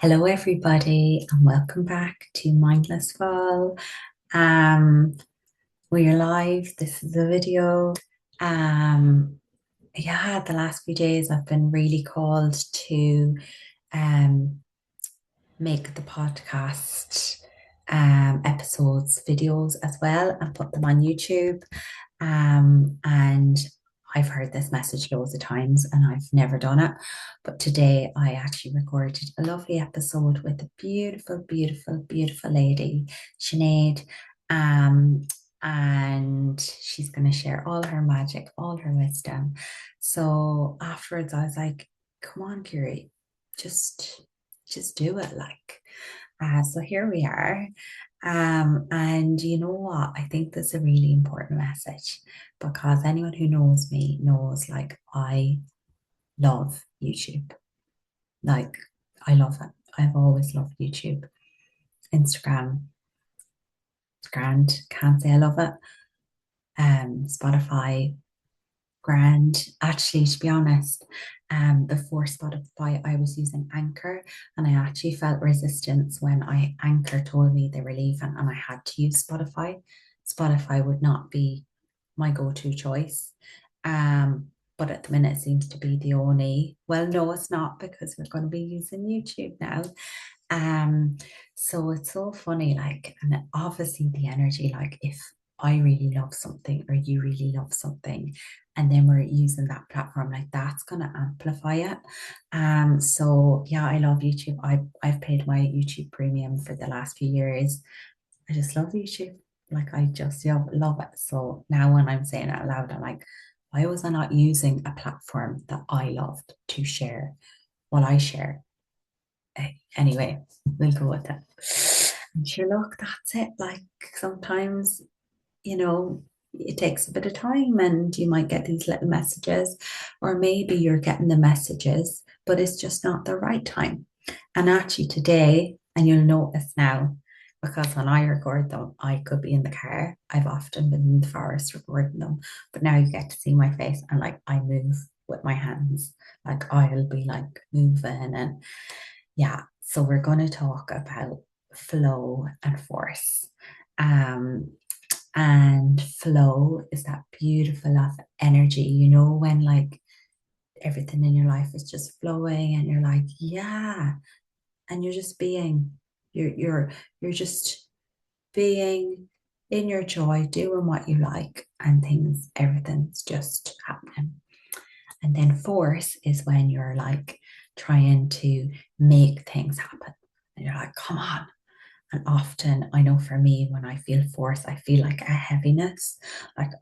Hello, everybody, and welcome back to Mindless Fall. Um, we're live. This is a video. Um, yeah, the last few days I've been really called to um make the podcast episodes, videos as well, and put them on YouTube. And I've heard this message loads of times and I've never done it. But today I actually recorded a lovely episode with a beautiful, beautiful, beautiful lady, Sinead. Um, and she's going to share all her magic, all her wisdom. So afterwards, I was like, come on, Kiri, just just do it. So here we are. And you know what? I think that's a really important message because anyone who knows me knows I love YouTube. Like I love it. I've always loved YouTube. Instagram, it's grand. Can't say I love it. Spotify, grand. Actually, to be honest, before Spotify, I was using Anchor, and I actually felt resistance when Anchor told me they were leaving, and I had to use Spotify. Spotify would not be my go-to choice. But at the minute it seems to be the only. Well, no, it's not because we're going to be using YouTube now. Um, so it's so funny, and obviously the energy, if I really love something or you really love something, and then we're using that platform, that's gonna amplify it. So yeah, I love YouTube. I've paid my YouTube premium for the last few years. I just love YouTube. I just love it. So now when I'm saying it out loud, I'm like, why was I not using a platform that I loved to share what I share? Anyway, we'll go with it. And sure, look, that's it. Sometimes, you know, it takes a bit of time and you might get these little messages, or maybe you're getting the messages, but it's just not the right time. And actually, today, and you'll notice now, because when I record them, I could be in the car. I've often been in the forest recording them, but now you get to see my face and I move with my hands. I'll be moving and yeah, so we're going to talk about flow and force. Um, and flow is that beautiful of energy, when everything in your life is just flowing and you're like, yeah, and you're just being, you're just being in your joy, doing what you like, and everything's just happening. And then force is when you're trying to make things happen. And you're like, come on. And often, I know for me, when I feel force, I feel like a heaviness.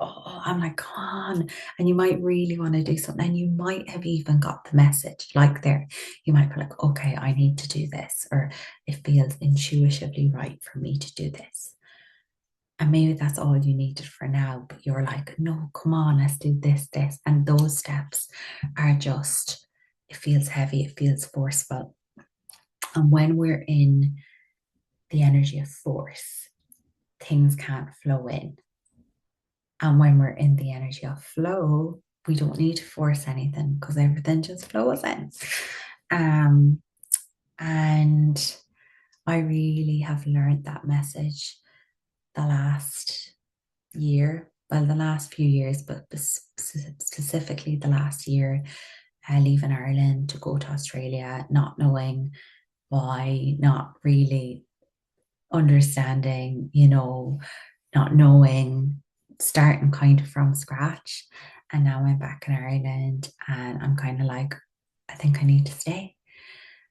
Oh, I'm like, come on. And you might really want to do something. And you might have even got the message there. You might be like, okay, I need to do this. Or it feels intuitively right for me to do this. And maybe that's all you needed for now, but you're like, no, come on, let's do this, this. And those steps are just, it feels heavy, it feels forceful. And when we're in the energy of force, things can't flow in. And when we're in the energy of flow, we don't need to force anything because everything just flows in. Um, and I really have learned that message the last year, well, the last few years, but specifically the last year, leaving Ireland to go to Australia, not knowing why, not really understanding, not knowing, starting kind of from scratch. And now I'm back in Ireland and I'm kind of like, I think I need to stay.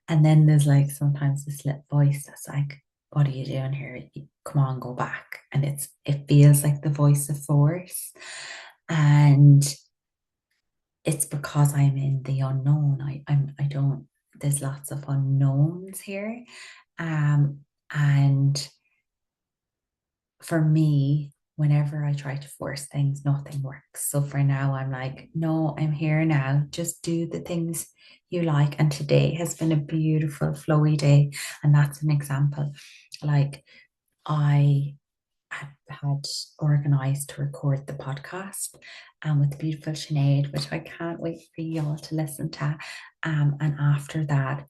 And then there's sometimes this little voice that's like, what are you doing here? Come on, go back. And it feels like the voice of force. And it's because I'm in the unknown. I don't, there's lots of unknowns here. And for me, whenever I try to force things, nothing works. So for now, I'm like, no, I'm here now. Just do the things you like. And today has been a beautiful, flowy day. And that's an example. I had organized to record the podcast with the beautiful Sinead, which I can't wait for you all to listen to. And after that,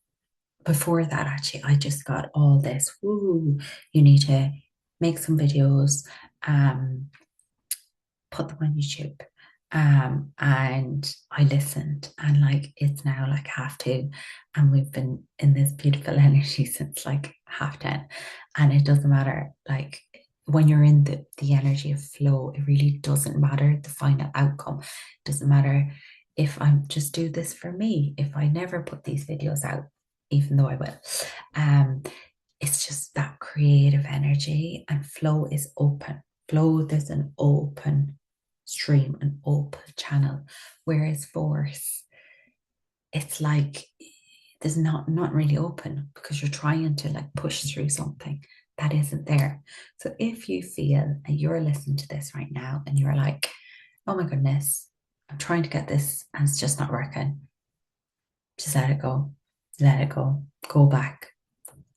before that, actually, I just got all this, woo, you need to make some videos, um, put them on YouTube. And I listened, and like it's now like 2:30, and we've been in this beautiful energy since like 10:30. And it doesn't matter, like when you're in the energy of flow, it really doesn't matter the final outcome. It doesn't matter if I'm just do this for me, if I never put these videos out, even though I will. Um, it's just that creative energy, and flow is open. Flow, there's an open stream, an open channel. Whereas force, it's like there's not really open because you're trying to like push through something that isn't there. So if you feel and you're listening to this right now and you're like, oh my goodness, I'm trying to get this and it's just not working, just let it go. Let it go. Go back,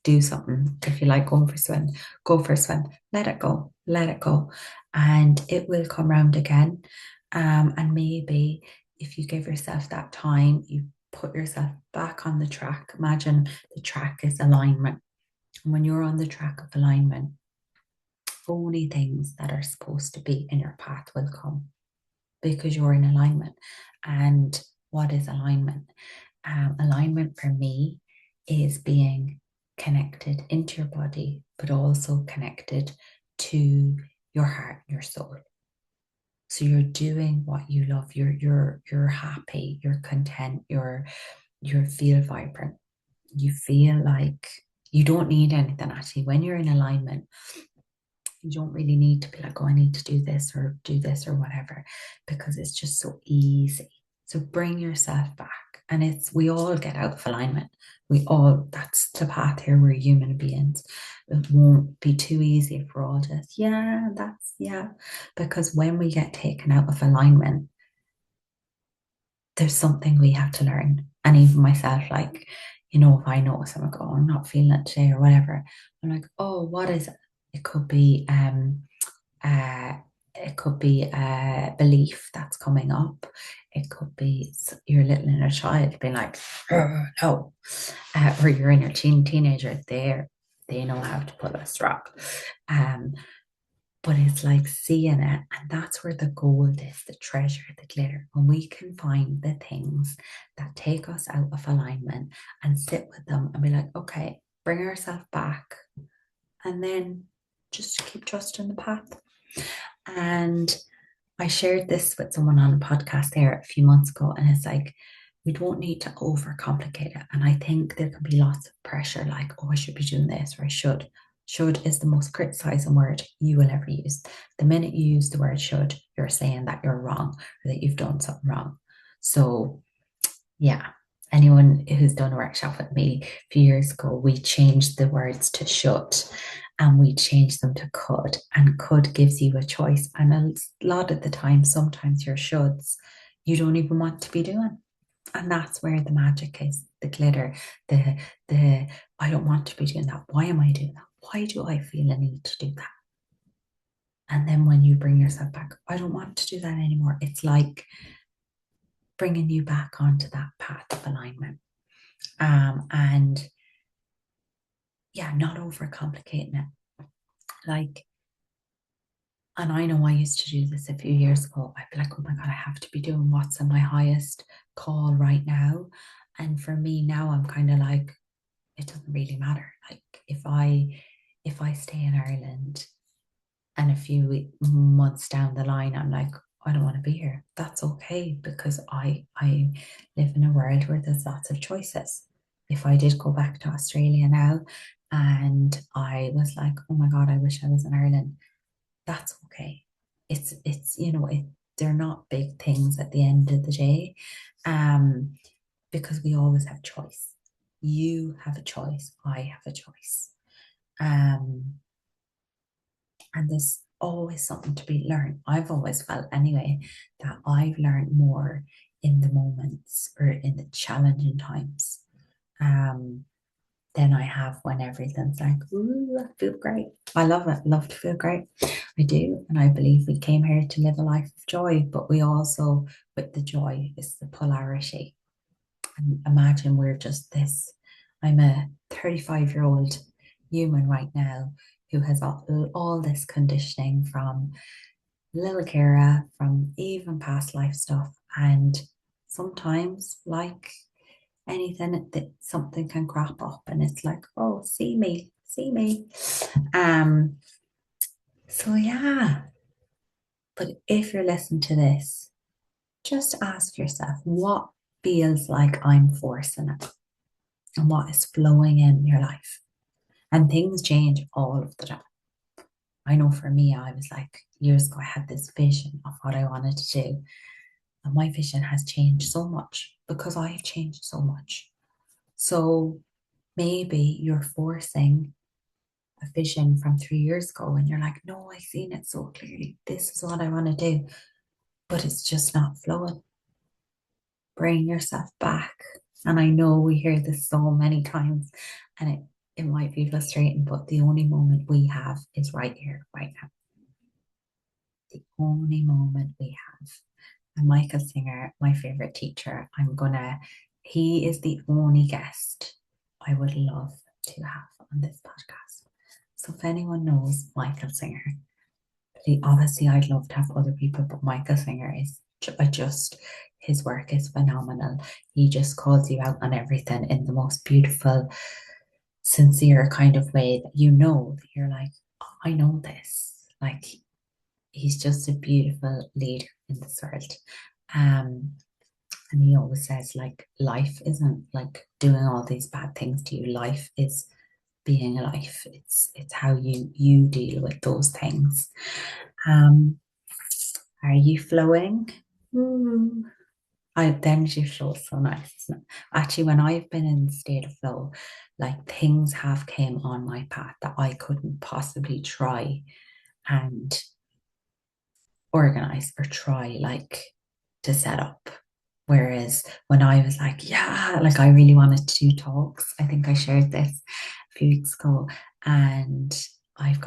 do something. If you like going for a swim, go for a swim. Let it go. Let it go. And it will come round again. And maybe if you give yourself that time, you put yourself back on the track. Imagine the track is alignment. And when you're on the track of alignment, only things that are supposed to be in your path will come because you're in alignment. And what is alignment? Alignment for me is being connected into your body, but also connected to your heart, your soul. So you're doing what you love. You're happy. You're content. You feel vibrant. You feel like you don't need anything. Actually, when you're in alignment, you don't really need to be like, oh, I need to do this or whatever, because it's just so easy. So bring yourself back. And we all get out of alignment. That's the path here. We're human beings. It won't be too easy if we're all just, yeah. Because when we get taken out of alignment, there's something we have to learn. And even myself, like, if I notice I'm like, oh, I'm not feeling it today or whatever, I'm like, oh, what is it? It could be uh, it could be a belief that's coming up. It could be your little inner child being like, no, or your inner teenager. They know how to pull a strap. Um, but it's like seeing it, and that's where the gold is, the treasure, the glitter. When we can find the things that take us out of alignment and sit with them and be like, okay, bring ourselves back, and then just keep trusting the path. And I shared this with someone on a podcast there a few months ago, and it's like, we don't need to overcomplicate it. And I think there can be lots of pressure, like, oh, I should be doing this, or I should. Should is the most criticizing word you will ever use. The minute you use the word should, you're saying that you're wrong or that you've done something wrong. So, yeah, anyone who's done a workshop with me a few years ago, we changed the words to should and we changed them to could. And could gives you a choice. And a lot of the time, sometimes your shoulds, you don't even want to be doing. And that's where the magic is, the glitter, the I don't want to be doing that. Why am I doing that? Why do I feel a need to do that? And then when you bring yourself back, I don't want to do that anymore. It's like bringing you back onto that path of alignment. And yeah, not overcomplicating it. Like, and I know I used to do this a few years ago. I'd be like, oh my God, I have to be doing what's on my highest call right now. And for me now, I'm kind of like, it doesn't really matter. Like if I stay in Ireland and a few months down the line, I'm like, I don't want to be here. That's okay because I live in a world where there's lots of choices. If I did go back to Australia now and I was like, oh my God, I wish I was in Ireland, that's okay. It's they're not big things at the end of the day, because we always have choice. You have a choice. I have a choice. Um, and there's always something to be learned. I've always felt anyway that I've learned more in the moments or in the challenging times. Um, than I have when everything's like, ooh, I feel great. I love it. Love to feel great. I do. And I believe we came here to live a life of joy, but we also, with the joy, is the polarity. And imagine we're just this, I'm a 35-year-old human right now who has all this conditioning from little Ciara, from even past life stuff. And sometimes, like anything, that something can crop up and it's like, oh, see me, see me. Um, so yeah, but if you're listening to this, just ask yourself what feels like I'm forcing it and what is flowing in your life. And things change all of the time. I know for me, I was like years ago, I had this vision of what I wanted to do. And my vision has changed so much because I've changed so much. So maybe you're forcing a vision from 3 years ago and you're like, no, I've seen it so clearly. This is what I want to do, but it's just not flowing. Bring yourself back. And I know we hear this so many times and it might be frustrating, but the only moment we have is right here, right now. The only moment we have. And Michael Singer, my favorite teacher, he is the only guest I would love to have on this podcast. So if anyone knows Michael Singer, obviously I'd love to have other people, but Michael Singer is just his work is phenomenal. He just calls you out on everything in the most beautiful, sincere kind of way that you know that you're like, oh, I know this. Like he's just a beautiful leader in this world. Um, and he always says like life isn't like doing all these bad things to you. Life is being life. It's how you deal with those things. Um, are you flowing? Mm. The energy flow is so nice, isn't it? Actually, when I've been in the state of flow, like things have came on my path that I couldn't possibly try and organize or try like to set up. Whereas when I was like, yeah, like I really wanted to do talks. I think I shared this a few weeks ago, and I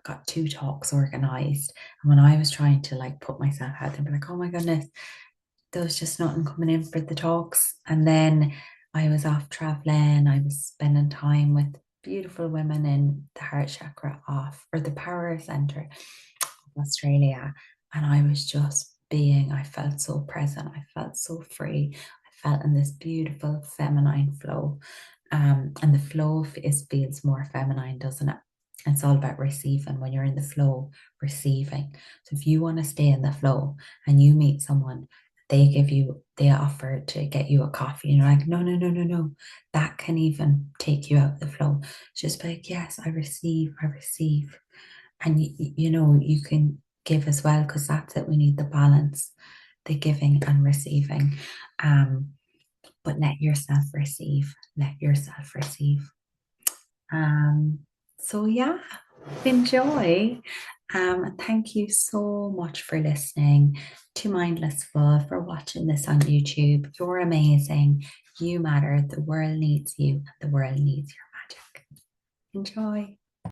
got two talks organized. And when I was trying to like put myself out there and be like, oh my goodness, there was just nothing coming in for the talks. And then I was off traveling. I was spending time with beautiful women in the heart chakra off or the power center of Australia. And I was just being, I felt so present. I felt so free. I felt in this beautiful feminine flow. And the flow feels more feminine, doesn't it? It's all about receiving. When you're in the flow, receiving. So if you want to stay in the flow and you meet someone, they offer to get you a coffee, and you're like, no, no, no, no, no. That can even take you out of the flow. Just be like, yes, I receive, I receive. And you can give as well, because that's it. We need the balance, the giving and receiving. But let yourself receive. Let yourself receive. Um, so yeah, enjoy. And thank you so much for listening to Mindless Full, for watching this on YouTube. You're amazing. You matter. The world needs you. The world needs your magic. Enjoy.